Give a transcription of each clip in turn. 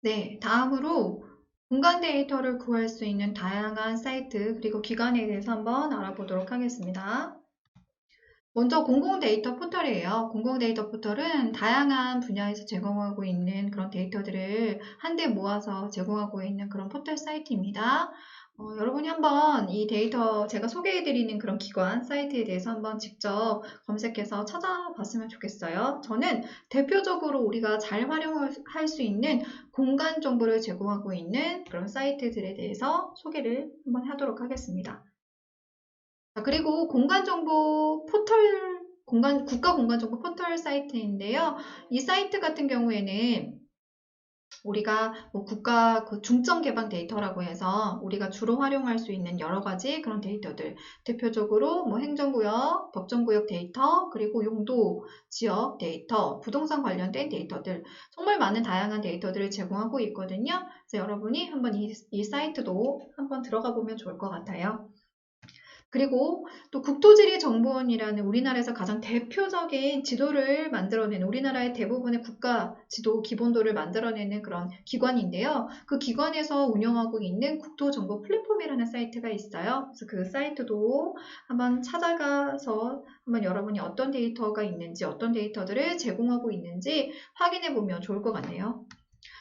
네, 다음으로 공간 데이터를 구할 수 있는 다양한 사이트 그리고 기관에 대해서 한번 알아보도록 하겠습니다. 먼저 공공 데이터 포털이에요. 공공 데이터 포털은 다양한 분야에서 제공하고 있는 그런 데이터들을 한데 모아서 제공하고 있는 그런 포털 사이트입니다. 여러분이 한번 이 데이터 제가 소개해드리는 그런 기관 사이트에 대해서 한번 직접 검색해서 찾아봤으면 좋겠어요. 저는 대표적으로 우리가 잘 활용할 수 있는 공간 정보를 제공하고 있는 그런 사이트들에 대해서 소개를 한번 하도록 하겠습니다. 자, 그리고 공간정보 포털, 국가공간정보 포털 사이트인데요. 이 사이트 같은 경우에는 우리가 뭐 국가 그 중점 개방 데이터라고 해서 우리가 주로 활용할 수 있는 여러 가지 그런 데이터들, 대표적으로 뭐 행정구역, 법정구역 데이터, 그리고 용도 지역 데이터, 부동산 관련된 데이터들, 정말 많은 다양한 데이터들을 제공하고 있거든요. 그래서 여러분이 한번 이 사이트도 한번 들어가 보면 좋을 것 같아요. 그리고 또 국토지리정보원이라는 우리나라에서 가장 대표적인 지도를 만들어내는 우리나라의 대부분의 국가 지도 기본도를 만들어내는 그런 기관인데요. 그 기관에서 운영하고 있는 국토정보 플랫폼이라는 사이트가 있어요. 그래서 그 사이트도 한번 찾아가서 한번 여러분이 어떤 데이터가 있는지 어떤 데이터들을 제공하고 있는지 확인해 보면 좋을 것 같네요.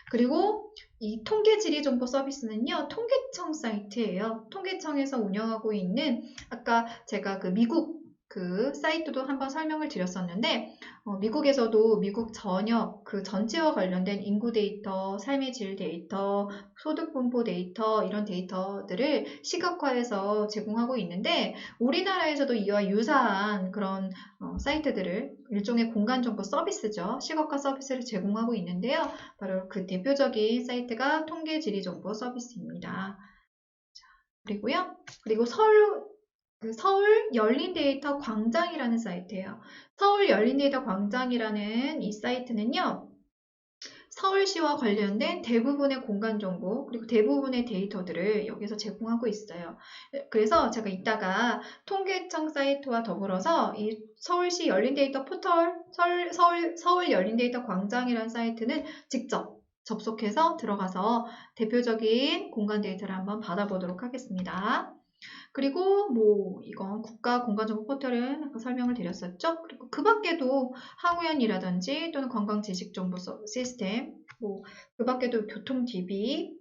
그리고 이 통계지리정보 서비스는요, 통계청 사이트예요. 통계청에서 운영하고 있는 아까 제가 그 미국 그 사이트도 한번 설명을 드렸었는데 미국에서도 미국 전역 그 전체와 관련된 인구 데이터, 삶의 질 데이터, 소득 분포 데이터 이런 데이터들을 시각화해서 제공하고 있는데 우리나라에서도 이와 유사한 그런 사이트들을 일종의 공간정보 서비스죠. 시각화 서비스를 제공하고 있는데요. 바로 그 대표적인 사이트가 통계지리정보 서비스입니다. 그리고 서울 열린데이터 광장이라는 사이트예요. 서울 열린데이터 광장이라는 이 사이트는요. 서울시와 관련된 대부분의 공간정보 그리고 대부분의 데이터들을 여기서 제공하고 있어요. 그래서 제가 이따가 통계청 사이트와 더불어서 이 서울시 열린데이터 포털 서울 열린데이터 광장이라는 사이트는 직접 접속해서 들어가서 대표적인 공간 데이터를 한번 받아보도록 하겠습니다. 그리고 뭐 이건 국가 공간정보 포털은 아까 설명을 드렸었죠. 그리고 그 밖에도 항우연이라든지 또는 관광지식정보 시스템, 뭐 그 밖에도 교통DB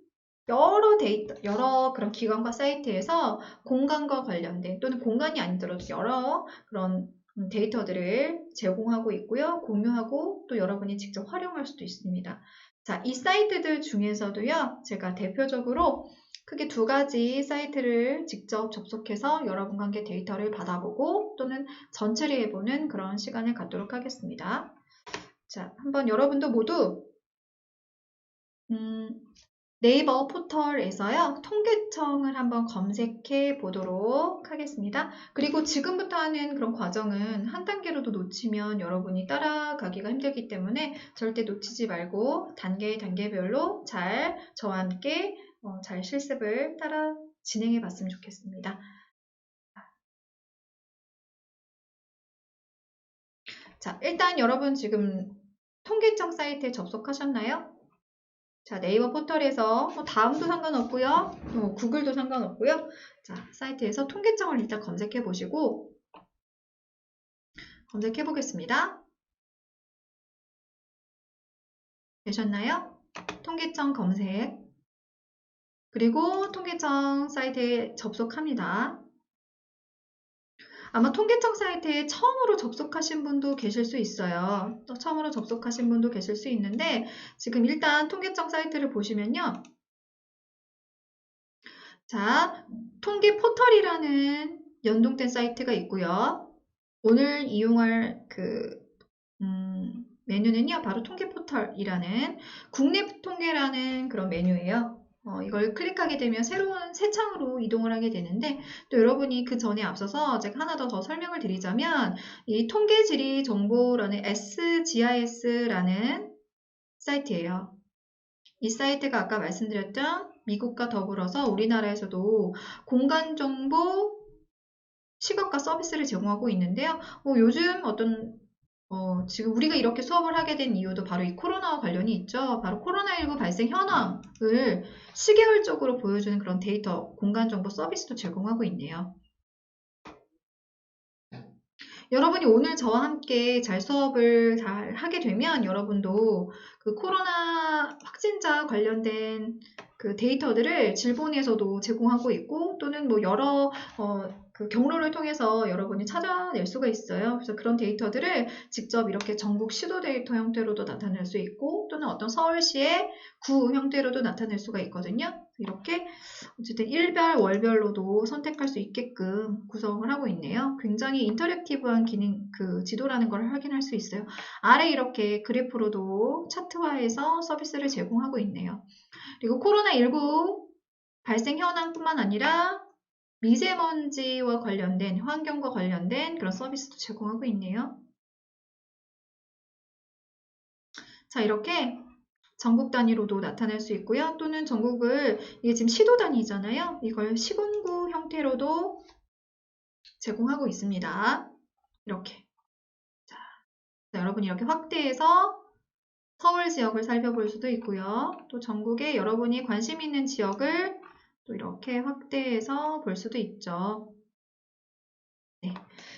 여러 그런 기관과 사이트에서 공간과 관련된 또는 공간이 아니더라도 여러 그런 데이터들을 제공하고 있고요. 공유하고 또 여러분이 직접 활용할 수도 있습니다. 자, 이 사이트들 중에서도요. 제가 대표적으로 크게 두 가지 사이트를 직접 접속해서 여러분과 함께 데이터를 받아보고 또는 전체를 해보는 그런 시간을 갖도록 하겠습니다. 자, 한번 여러분도 모두 네이버 포털에서요. 통계청을 한번 검색해 보도록 하겠습니다. 그리고 지금부터 하는 그런 과정은 한 단계로도 놓치면 여러분이 따라가기가 힘들기 때문에 절대 놓치지 말고 단계별로 잘 저와 함께 잘 실습을 따라 진행해 봤으면 좋겠습니다. 자, 일단 여러분 지금 통계청 사이트에 접속하셨나요? 자, 네이버 포털에서 다음도 상관없고요. 구글도 상관없고요. 자, 사이트에서 통계청을 일단 검색해 보시고 검색해 보겠습니다. 되셨나요? 통계청 검색 그리고 통계청 사이트에 접속합니다. 아마 통계청 사이트에 처음으로 접속하신 분도 계실 수 있어요. 또 처음으로 접속하신 분도 계실 수 있는데 지금 일단 통계청 사이트를 보시면요. 자, 통계 포털이라는 연동된 사이트가 있고요. 오늘 이용할 메뉴는요, 바로 통계 포털이라는 국내 통계라는 그런 메뉴예요. 이걸 클릭하게 되면 새로운 새 창으로 이동을 하게 되는데 또 여러분이 그 전에 앞서서 제가 하나 더 설명을 드리자면 이 통계지리 정보라는 SGIS라는 사이트예요. 이 사이트가 아까 말씀드렸던 미국과 더불어서 우리나라에서도 공간정보 시각과 서비스를 제공하고 있는데요. 요즘 어떤 지금 우리가 이렇게 수업을 하게 된 이유도 바로 이 코로나와 관련이 있죠. 바로 코로나19 발생 현황을 시계열적으로 보여주는 그런 데이터 공간정보 서비스도 제공하고 있네요. 여러분이 오늘 저와 함께 잘 수업을 잘 하게 되면 여러분도 그 코로나 확진자 관련된 그 데이터들을 질본에서도 제공하고 있고 또는 뭐 여러 그 경로를 통해서 여러분이 찾아낼 수가 있어요. 그래서 그런 데이터들을 직접 이렇게 전국 시도 데이터 형태로도 나타낼 수 있고 또는 어떤 서울시의 구 형태로도 나타낼 수가 있거든요. 이렇게 어쨌든 일별, 월별로도 선택할 수 있게끔 구성을 하고 있네요. 굉장히 인터랙티브한 기능, 그 지도라는 걸 확인할 수 있어요. 아래 이렇게 그래프로도 차트화해서 서비스를 제공하고 있네요. 그리고 코로나19 발생 현황뿐만 아니라 미세먼지와 관련된, 환경과 관련된 그런 서비스도 제공하고 있네요. 자, 이렇게 전국 단위로도 나타낼 수 있고요. 또는 전국을, 이게 지금 시도 단위잖아요. 이걸 시군구 형태로도 제공하고 있습니다. 이렇게. 자, 여러분이 이렇게 확대해서 서울 지역을 살펴볼 수도 있고요. 또 전국에 여러분이 관심 있는 지역을 또 이렇게 확대해서 볼 수도 있죠. 네.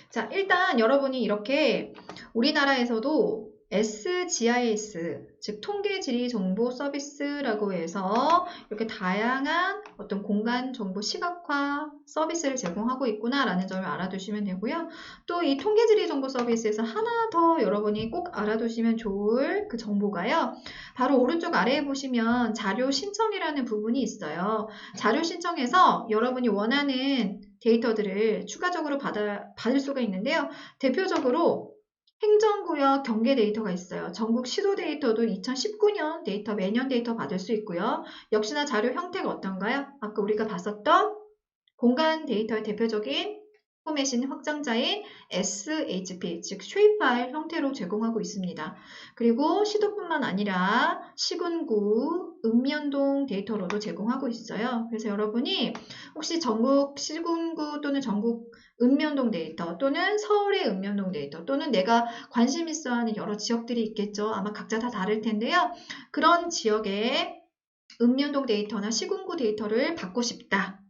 자, 일단 여러분이 이렇게 우리나라에서도 SGIS, 즉 통계지리정보 서비스라고 해서 이렇게 다양한 어떤 공간 정보 시각화 서비스를 제공하고 있구나라는 점을 알아두시면 되고요. 또 이 통계지리정보 서비스에서 하나 더 여러분이 꼭 알아두시면 좋을 그 정보가요. 바로 오른쪽 아래에 보시면 자료 신청이라는 부분이 있어요. 자료 신청에서 여러분이 원하는 데이터들을 추가적으로 받을 수가 있는데요. 대표적으로 행정구역 경계 데이터가 있어요. 전국 시도 데이터도 2019년 데이터, 매년 데이터 받을 수 있고요. 역시나 자료 형태가 어떤가요? 아까 우리가 봤었던 공간 데이터의 대표적인 포맷인 확장자인 SHP, 즉 쉐입 파일 형태로 제공하고 있습니다. 그리고 시도뿐만 아니라 시군구, 읍면동 데이터로도 제공하고 있어요. 그래서 여러분이 혹시 전국 시군구 또는 전국 읍면동 데이터 또는 서울의 읍면동 데이터 또는 내가 관심 있어 하는 여러 지역들이 있겠죠. 아마 각자 다 다를 텐데요. 그런 지역의 읍면동 데이터나 시군구 데이터를 받고 싶다.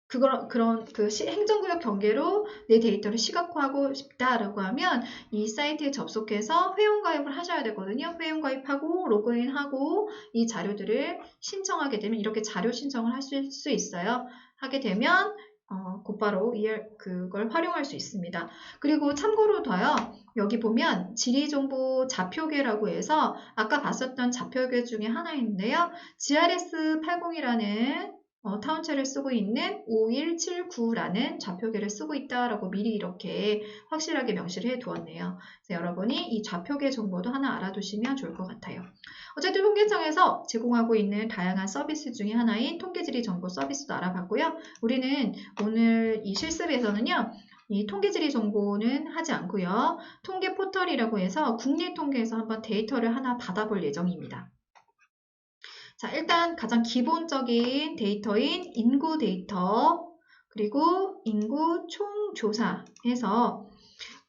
그런 행정구역 경계로 내 데이터를 시각화하고 싶다라고 하면 이 사이트에 접속해서 회원가입을 하셔야 되거든요. 회원가입하고 로그인하고 이 자료들을 신청하게 되면 이렇게 자료 신청을 하실 수 있어요. 하게 되면 곧바로 그걸 활용할 수 있습니다. 그리고 참고로 더요. 여기 보면 지리정보 좌표계라고 해서 아까 봤었던 좌표계 중에 하나인데요. GRS80이라는 타운체를 쓰고 있는 5179라는 좌표계를 쓰고 있다라고 미리 이렇게 확실하게 명시를 해 두었네요. 그래서 여러분이 이 좌표계 정보도 하나 알아두시면 좋을 것 같아요. 어쨌든 통계청에서 제공하고 있는 다양한 서비스 중에 하나인 통계지리 정보 서비스도 알아봤고요. 우리는 오늘 이 실습에서는요. 이 통계지리 정보는 하지 않고요. 통계 포털이라고 해서 국내 통계에서 한번 데이터를 하나 받아볼 예정입니다. 자, 일단 가장 기본적인 데이터인 인구 데이터, 그리고 인구 총조사해서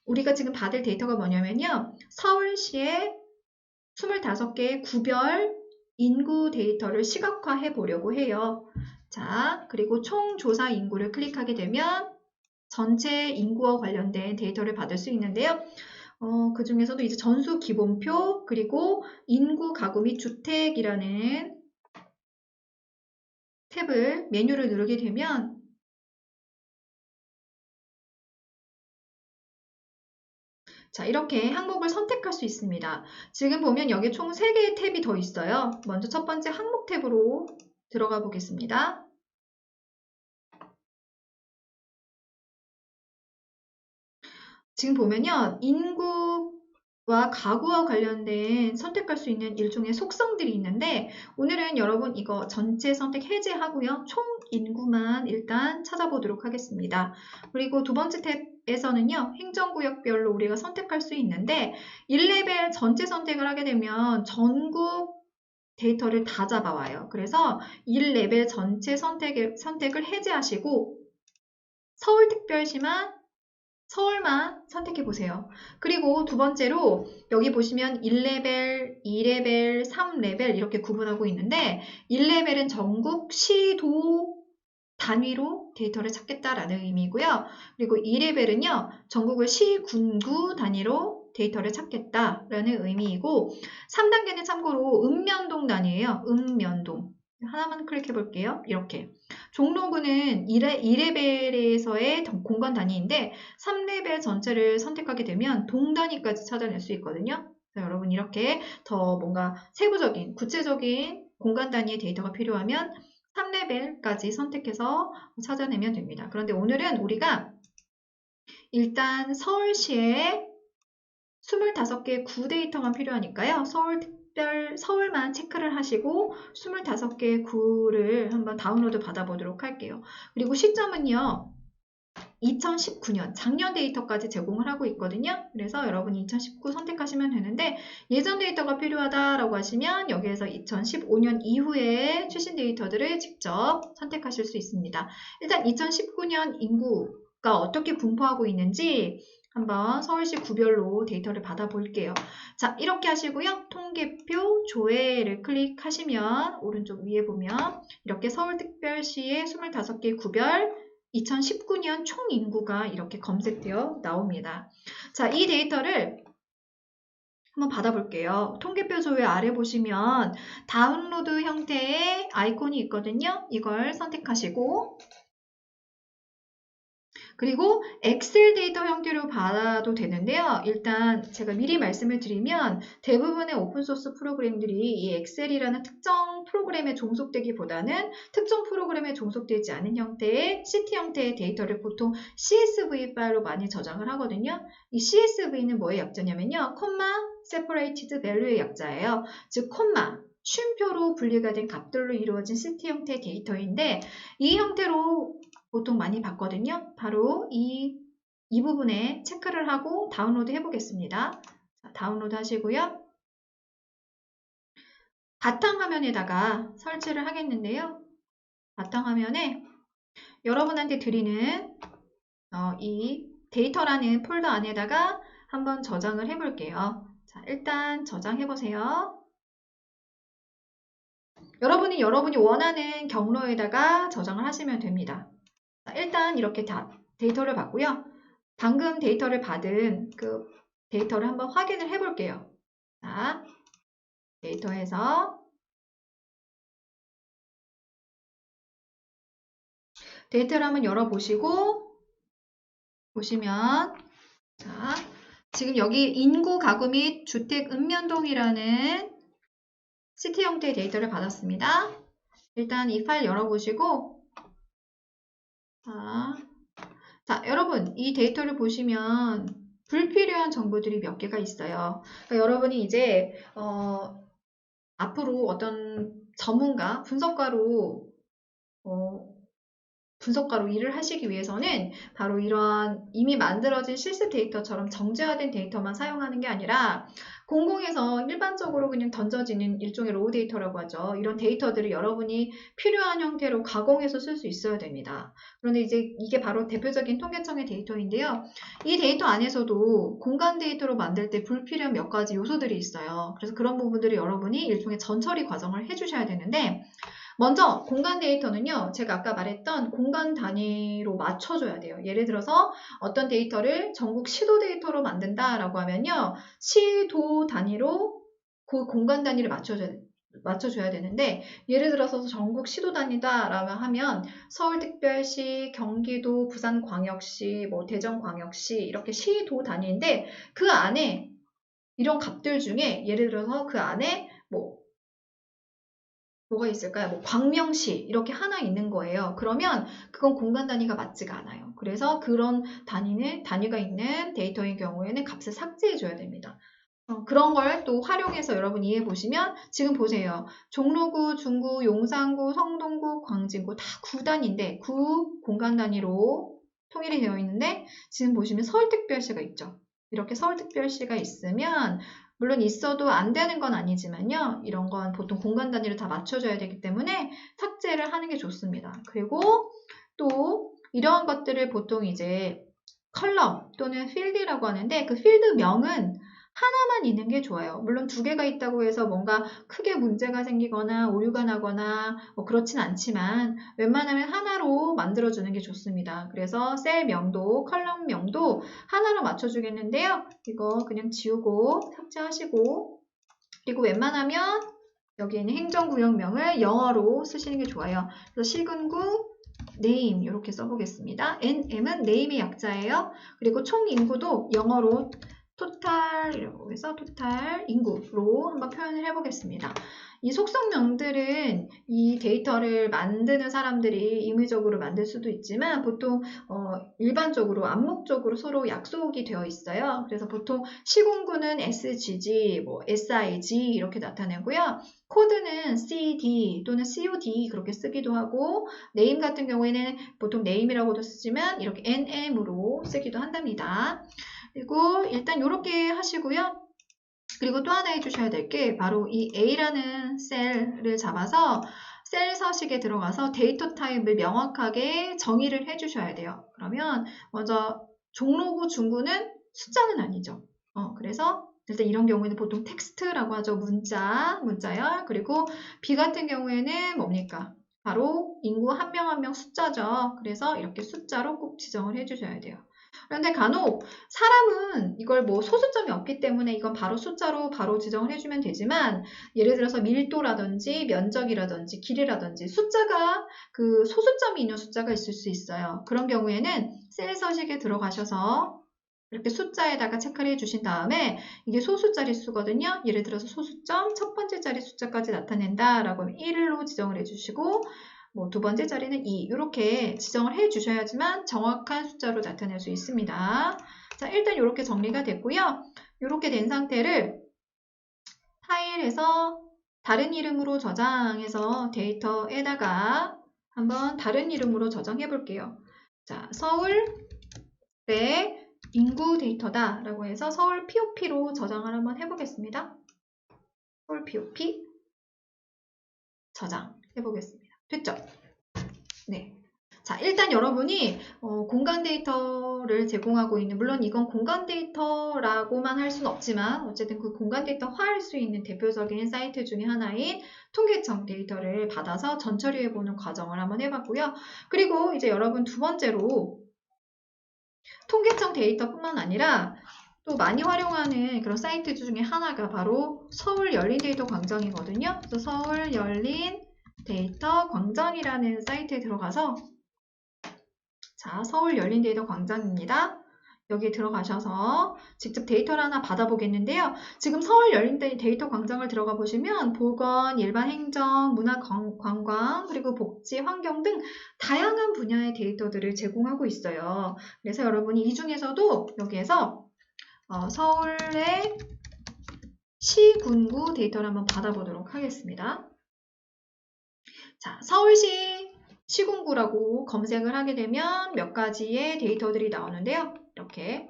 우리가 지금 받을 데이터가 뭐냐면요. 서울시의 25개의 구별 인구 데이터를 시각화해 보려고 해요. 자, 그리고 총조사 인구를 클릭하게 되면 전체 인구와 관련된 데이터를 받을 수 있는데요. 그 중에서도 이제 전수 기본표, 그리고 인구 가구 및 주택이라는 탭을 메뉴를 누르게 되면 자, 이렇게 항목을 선택할 수 있습니다. 지금 보면 여기 총 3개의 탭이 더 있어요. 먼저 첫 번째 항목 탭으로 들어가 보겠습니다. 지금 보면요. 인구와 가구와 관련된 선택할 수 있는 일종의 속성들이 있는데 오늘은 여러분 이거 전체 선택 해제하고요. 총 인구만 일단 찾아보도록 하겠습니다. 그리고 두 번째 탭에서는요. 행정구역별로 우리가 선택할 수 있는데 1레벨 전체 선택을 하게 되면 전국 데이터를 다 잡아와요. 그래서 1레벨 전체 선택을 해제하시고 서울특별시만 서울만 선택해 보세요. 그리고 두 번째로 여기 보시면 1레벨, 2레벨, 3레벨 이렇게 구분하고 있는데 1레벨은 전국 시도 단위로 데이터를 찾겠다라는 의미고요. 그리고 2레벨은요. 전국을 시, 군구 단위로 데이터를 찾겠다라는 의미이고 3단계는 참고로 읍면동 단위예요. 읍면동. 하나만 클릭해 볼게요. 이렇게. 종로구는 2레벨에서의 공간 단위인데 3레벨 전체를 선택하게 되면 동 단위까지 찾아낼 수 있거든요. 그래서 여러분 이렇게 더 뭔가 세부적인, 구체적인 공간 단위의 데이터가 필요하면 3레벨까지 선택해서 찾아내면 됩니다. 그런데 오늘은 우리가 일단 서울시에 25개의 구 데이터만 필요하니까요. 서울만 체크를 하시고 25개의 구를 한번 다운로드 받아보도록 할게요. 그리고 시점은요. 2019년 작년 데이터까지 제공을 하고 있거든요. 그래서 여러분이 2019 선택하시면 되는데 예전 데이터가 필요하다라고 하시면 여기에서 2015년 이후에 최신 데이터들을 직접 선택하실 수 있습니다. 일단 2019년 인구가 어떻게 분포하고 있는지 한번 서울시 구별로 데이터를 받아볼게요. 자, 이렇게 하시고요. 통계표 조회를 클릭하시면 오른쪽 위에 보면 이렇게 서울특별시의 25개 구별 2019년 총 인구가 이렇게 검색되어 나옵니다. 자, 이 데이터를 한번 받아볼게요. 통계표 조회 아래 보시면 다운로드 형태의 아이콘이 있거든요. 이걸 선택하시고 그리고 엑셀 데이터 형태로 받아도 되는데요. 일단 제가 미리 말씀을 드리면 대부분의 오픈소스 프로그램들이 이 엑셀이라는 특정 프로그램에 종속되기보다는 특정 프로그램에 종속되지 않은 형태의 CT 형태의 데이터를 보통 CSV 파일로 많이 저장을 하거든요. 이 CSV는 뭐의 약자냐면요. 콤마 separated value의 약자예요. 즉 콤마 쉼표로 분리가 된 값들로 이루어진 CT 형태의 데이터인데 이 형태로 보통 많이 봤거든요. 바로 이 부분에 체크를 하고 다운로드 해보겠습니다. 자, 다운로드 하시고요. 바탕화면에다가 설치를 하겠는데요. 바탕화면에 여러분한테 드리는 이 데이터라는 폴더 안에다가 한번 저장을 해볼게요. 자, 일단 저장해보세요. 여러분이 원하는 경로에다가 저장을 하시면 됩니다. 자, 일단 이렇게 데이터를 받고요. 방금 데이터를 받은 그 데이터를 한번 확인을 해볼게요. 자, 데이터에서 데이터를 한번 열어보시고 보시면 자, 지금 여기 인구 가구 및 주택 읍면동이라는 CT 형태의 데이터를 받았습니다. 일단 이 파일 열어보시고 자, 여러분 이 데이터를 보시면 불필요한 정보들이 몇 개가 있어요. 그러니까 여러분이 이제 앞으로 어떤 전문가, 분석가로 일을 하시기 위해서는 바로 이러한 이미 만들어진 실습 데이터처럼 정제화된 데이터만 사용하는 게 아니라 공공에서 일반적으로 그냥 던져지는 일종의 로우 데이터라고 하죠. 이런 데이터들을 여러분이 필요한 형태로 가공해서 쓸 수 있어야 됩니다. 그런데 이제 이게 바로 대표적인 통계청의 데이터인데요. 이 데이터 안에서도 공간 데이터로 만들 때 불필요한 몇 가지 요소들이 있어요. 그래서 그런 부분들을 여러분이 일종의 전처리 과정을 해주셔야 되는데 먼저 공간 데이터는요. 제가 아까 말했던 공간 단위로 맞춰줘야 돼요. 예를 들어서 어떤 데이터를 전국 시도 데이터로 만든다라고 하면요. 시도 단위로 그 공간 단위를 맞춰줘야 되는데 예를 들어서 전국 시도 단위다라고 하면 서울특별시, 경기도, 부산광역시, 뭐 대전광역시 이렇게 시도 단위인데 그 안에 이런 값들 중에 예를 들어서 그 안에 뭐가 있을까요? 뭐 광명시 이렇게 하나 있는 거예요. 그러면 그건 공간 단위가 맞지가 않아요. 그래서 그런 단위가 있는 데이터인 경우에는 값을 삭제해 줘야 됩니다. 그런 걸 또 활용해서 여러분 이해해 보시면 지금 보세요. 종로구, 중구, 용산구, 성동구, 광진구 다 구단인데 구 공간 단위로 통일이 되어 있는데 지금 보시면 서울특별시가 있죠. 이렇게 서울특별시가 있으면 물론 있어도 안 되는 건 아니지만요. 이런 건 보통 공간 단위로 다 맞춰줘야 되기 때문에 삭제를 하는 게 좋습니다. 그리고 또 이러한 것들을 보통 이제 컬럼 또는 필드라고 하는데 그 필드명은 하나만 있는 게 좋아요. 물론 두 개가 있다고 해서 뭔가 크게 문제가 생기거나 오류가 나거나 뭐 그렇진 않지만 웬만하면 하나로 만들어주는 게 좋습니다. 그래서 셀 명도, 컬럼 명도 하나로 맞춰주겠는데요. 이거 그냥 지우고 삭제하시고 그리고 웬만하면 여기 있는 행정구역명을 영어로 쓰시는 게 좋아요. 그래서 시군구 name 이렇게 써보겠습니다. NM은 name의 약자예요. 그리고 총 인구도 영어로 total이라고 해서 total 인구로 한번 표현을 해보겠습니다. 이 속성명들은 이 데이터를 만드는 사람들이 임의적으로 만들 수도 있지만 보통 일반적으로 암묵적으로 서로 약속이 되어 있어요. 그래서 보통 시군구는 SGG, 뭐 SIG 이렇게 나타내고요. 코드는 CD 또는 COD 그렇게 쓰기도 하고 네임 같은 경우에는 보통 네임이라고도 쓰지만 이렇게 NM으로 쓰기도 한답니다. 그리고 일단 이렇게 하시고요. 그리고 또 하나 해주셔야 될 게 바로 이 A라는 셀을 잡아서 셀 서식에 들어가서 데이터 타입을 명확하게 정의를 해주셔야 돼요. 그러면 먼저 종로구 중구는 숫자는 아니죠. 그래서 일단 이런 경우에는 보통 텍스트라고 하죠. 문자열. 그리고 B 같은 경우에는 뭡니까? 바로 인구 한 명 한 명 숫자죠. 그래서 이렇게 숫자로 꼭 지정을 해주셔야 돼요. 그런데 간혹 사람은 이걸 뭐 소수점이 없기 때문에 이건 바로 숫자로 바로 지정을 해주면 되지만 예를 들어서 밀도라든지 면적이라든지 길이라든지 숫자가 그 소수점이 있는 숫자가 있을 수 있어요. 그런 경우에는 셀 서식에 들어가셔서 이렇게 숫자에다가 체크를 해주신 다음에 이게 소수 자릿수거든요. 예를 들어서 소수점 첫 번째 자리 숫자까지 나타낸다 라고 하면 1로 지정을 해주시고 뭐 두 번째 자리는 2 이렇게 지정을 해주셔야지만 정확한 숫자로 나타낼 수 있습니다. 자, 일단 이렇게 정리가 됐고요. 이렇게 된 상태를 파일에서 다른 이름으로 저장해서 데이터에다가 한번 다른 이름으로 저장해 볼게요. 자, 서울의 인구 데이터다 라고 해서 서울 POP로 저장을 한번 해보겠습니다. 서울 POP 저장 해보겠습니다. 됐죠? 네. 자, 일단 여러분이 공간 데이터를 제공하고 있는, 물론 이건 공간 데이터라고만 할 수는 없지만 어쨌든 그 공간 데이터화할 수 있는 대표적인 사이트 중에 하나인 통계청 데이터를 받아서 전처리해보는 과정을 한번 해봤고요. 그리고 이제 여러분 두 번째로 통계청 데이터뿐만 아니라 또 많이 활용하는 그런 사이트 중에 하나가 바로 서울 열린 데이터 광장이거든요. 그래서 서울 열린 데이터 광장이라는 사이트에 들어가서 자, 서울 열린 데이터 광장입니다. 여기에 들어가셔서 직접 데이터를 하나 받아보겠는데요. 지금 서울 열린 데이터 광장을 들어가 보시면 보건, 일반 행정, 문화 관광, 그리고 복지, 환경 등 다양한 분야의 데이터들을 제공하고 있어요. 그래서 여러분이 이 중에서도 여기에서 서울의 시군구 데이터를 한번 받아보도록 하겠습니다. 자, 서울시 시군구라고 검색을 하게 되면 몇 가지의 데이터들이 나오는데요. 이렇게.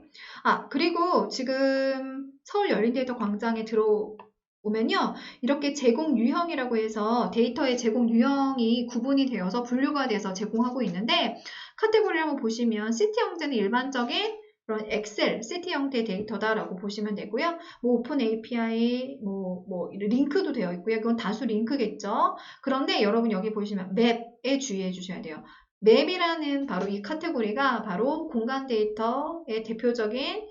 그리고 지금 서울 열린데이터 광장에 들어오면요. 이렇게 제공 유형이라고 해서 데이터의 제공 유형이 구분이 되어서 분류가 돼서 제공하고 있는데 카테고리를 한번 보시면 시티 형태는 일반적인 그런 엑셀, 시티 형태의 데이터다라고 보시면 되고요. 뭐 오픈 API, 뭐 링크도 되어 있고요. 그건 다수 링크겠죠. 그런데 여러분 여기 보시면 맵에 주의해 주셔야 돼요. 맵이라는 바로 이 카테고리가 바로 공간 데이터의 대표적인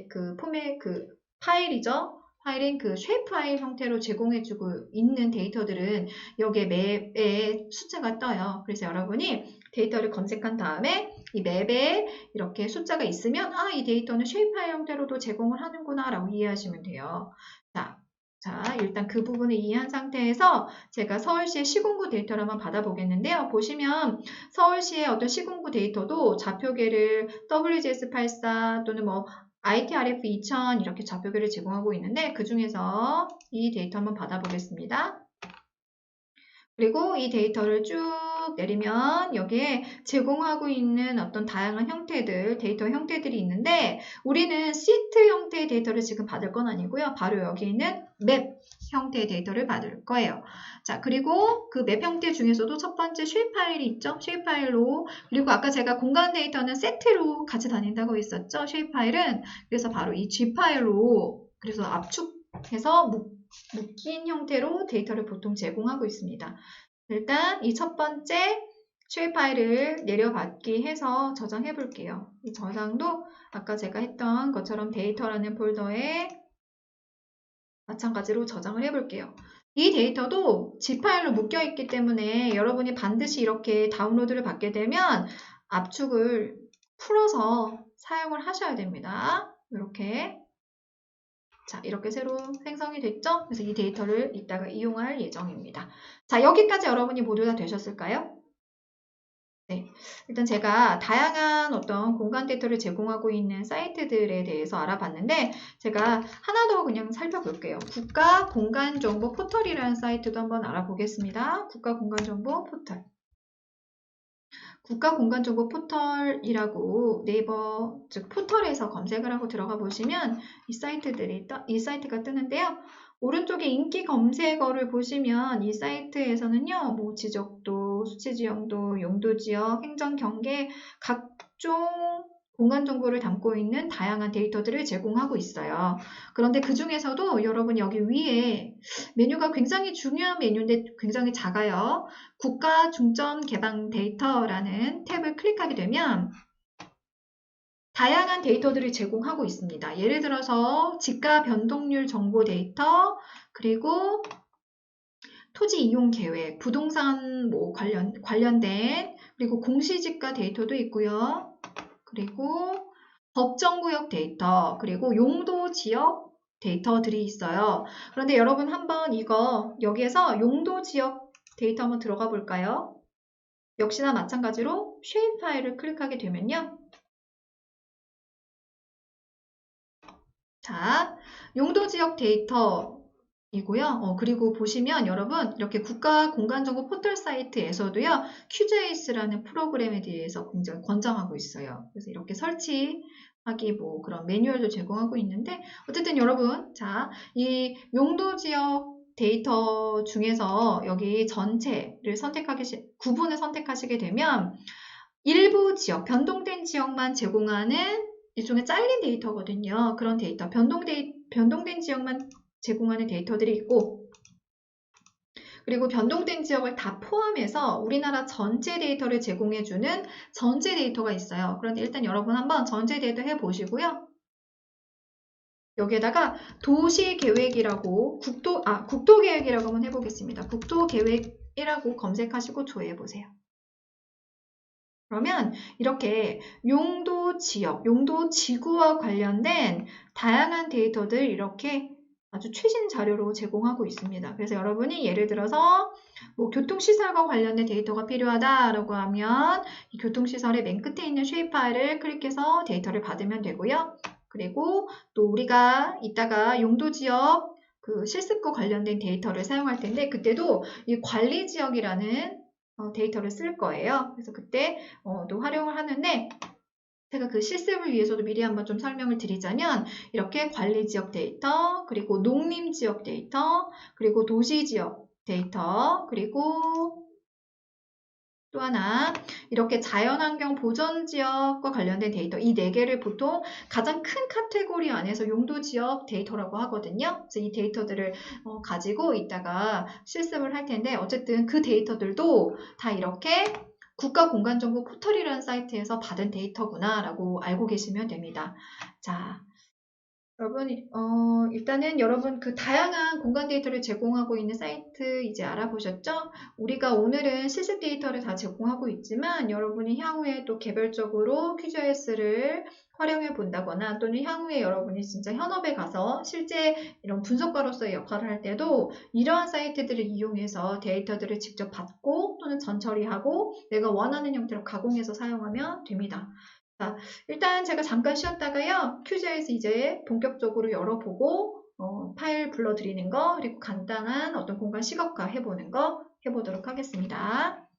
그 폼의 그 파일이죠. 파일인 그 쉐입 파일 형태로 제공해주고 있는 데이터들은 여기에 맵에 숫자가 떠요. 그래서 여러분이 데이터를 검색한 다음에 이 맵에 이렇게 숫자가 있으면 이 데이터는 쉐입 파일 형태로도 제공을 하는구나 라고 이해하시면 돼요. 자, 일단 그 부분을 이해한 상태에서 제가 서울시의 시군구 데이터를 한번 받아보겠는데요. 보시면 서울시의 어떤 시군구 데이터도 좌표계를 WGS84 또는 뭐 ITRF 2000 이렇게 좌표계를 제공하고 있는데 그 중에서 이 데이터 한번 받아보겠습니다. 그리고 이 데이터를 쭉 내리면 여기에 제공하고 있는 어떤 다양한 형태들, 데이터 형태들이 있는데 우리는 시트 형태의 데이터를 지금 받을 건 아니고요. 바로 여기 있는 맵 형태의 데이터를 받을 거예요. 자, 그리고 그 맵 형태 중에서도 첫 번째 쉐입 파일이 있죠. 쉐입 파일로. 그리고 아까 제가 공간 데이터는 세트로 같이 다닌다고 했었죠. 쉐입 파일은. 그래서 바로 이 G 파일로 그래서 압축해서 묶인 형태로 데이터를 보통 제공하고 있습니다. 일단 이 첫 번째 쉐입 파일을 내려받기 해서 저장해 볼게요. 이 저장도 아까 제가 했던 것처럼 데이터라는 폴더에 마찬가지로 저장을 해 볼게요. 이 데이터도 G 파일로 묶여 있기 때문에 여러분이 반드시 이렇게 다운로드를 받게 되면 압축을 풀어서 사용을 하셔야 됩니다. 이렇게. 자, 이렇게 새로 생성이 됐죠? 그래서 이 데이터를 이따가 이용할 예정입니다. 자, 여기까지 여러분이 모두 다 되셨을까요? 네. 일단 제가 다양한 어떤 공간 데이터를 제공하고 있는 사이트들에 대해서 알아봤는데 제가 하나 더 그냥 살펴볼게요. 국가공간정보 포털이라는 사이트도 한번 알아보겠습니다. 국가공간정보 포털. 국가공간정보 포털이라고 네이버 즉 포털에서 검색을 하고 들어가 보시면 이 사이트가 뜨는데요. 오른쪽에 인기 검색어를 보시면 이 사이트에서는요, 뭐 지적도, 수치 지형도, 용도 지역, 행정 경계 각종 공간 정보를 담고 있는 다양한 데이터들을 제공하고 있어요. 그런데 그 중에서도 여러분 여기 위에 메뉴가 굉장히 중요한 메뉴인데 굉장히 작아요. 국가 중점 개방 데이터라는 탭을 클릭하게 되면 다양한 데이터들을 제공하고 있습니다. 예를 들어서 지가 변동률 정보 데이터, 그리고 토지 이용 계획, 부동산 뭐 관련된, 그리고 공시지가 데이터도 있고요. 그리고 법정구역 데이터, 그리고 용도 지역 데이터들이 있어요. 그런데 여러분 한번 여기에서 용도 지역 데이터 한번 들어가 볼까요? 역시나 마찬가지로 쉐입 파일을 클릭하게 되면요. 자, 용도 지역 데이터이고요. 그리고 보시면 여러분 이렇게 국가공간정보 포털 사이트에서도요. QGIS라는 프로그램에 대해서 굉장히 권장하고 있어요. 그래서 이렇게 설치하기 뭐 그런 매뉴얼도 제공하고 있는데 어쨌든 여러분 자, 이 용도 지역 데이터 중에서 여기 전체를 구분을 선택하시게 되면 일부 지역, 변동된 지역만 제공하는 일종의 잘린 데이터거든요. 그런 데이터, 변동된 지역만 제공하는 데이터들이 있고, 그리고 변동된 지역을 다 포함해서 우리나라 전체 데이터를 제공해주는 전체 데이터가 있어요. 그런데 일단 여러분 한번 전체 데이터 해보시고요. 여기에다가 도시계획이라고, 국도계획이라고 한번 해보겠습니다. 국도계획이라고 검색하시고 조회해보세요. 그러면 이렇게 용도 지역, 용도 지구와 관련된 다양한 데이터들 이렇게 아주 최신 자료로 제공하고 있습니다. 그래서 여러분이 예를 들어서 뭐 교통시설과 관련된 데이터가 필요하다라고 하면 이 교통시설의 맨 끝에 있는 쉐입 파일을 클릭해서 데이터를 받으면 되고요. 그리고 또 우리가 이따가 용도 지역 그 실습과 관련된 데이터를 사용할 텐데 그때도 이 관리 지역이라는 데이터를 쓸 거예요. 그래서 그때 또 활용을 하는데 제가 그 실습을 위해서도 미리 한번 좀 설명을 드리자면 이렇게 관리지역 데이터, 그리고 농림지역 데이터, 그리고 도시지역 데이터, 그리고 또 하나 이렇게 자연환경 보전지역과 관련된 데이터 이 4개를 보통 가장 큰 카테고리 안에서 용도지역 데이터라고 하거든요. 그래서 이 데이터들을 가지고 이따가 실습을 할 텐데 어쨌든 그 데이터들도 다 이렇게 국가공간정보 포털이라는 사이트에서 받은 데이터구나 라고 알고 계시면 됩니다. 자, 여러분, 일단은 여러분 그 다양한 공간 데이터를 제공하고 있는 사이트 이제 알아보셨죠? 우리가 오늘은 실습 데이터를 다 제공하고 있지만 여러분이 향후에 또 개별적으로 QGIS를 활용해 본다거나 또는 향후에 여러분이 진짜 현업에 가서 실제 이런 분석가로서의 역할을 할 때도 이러한 사이트들을 이용해서 데이터들을 직접 받고 또는 전처리하고 내가 원하는 형태로 가공해서 사용하면 됩니다. 자, 일단 제가 잠깐 쉬었다가요. QGIS 이제 본격적으로 열어보고 파일 불러드리는 거 그리고 간단한 어떤 공간 시각화 해보는 거 해보도록 하겠습니다.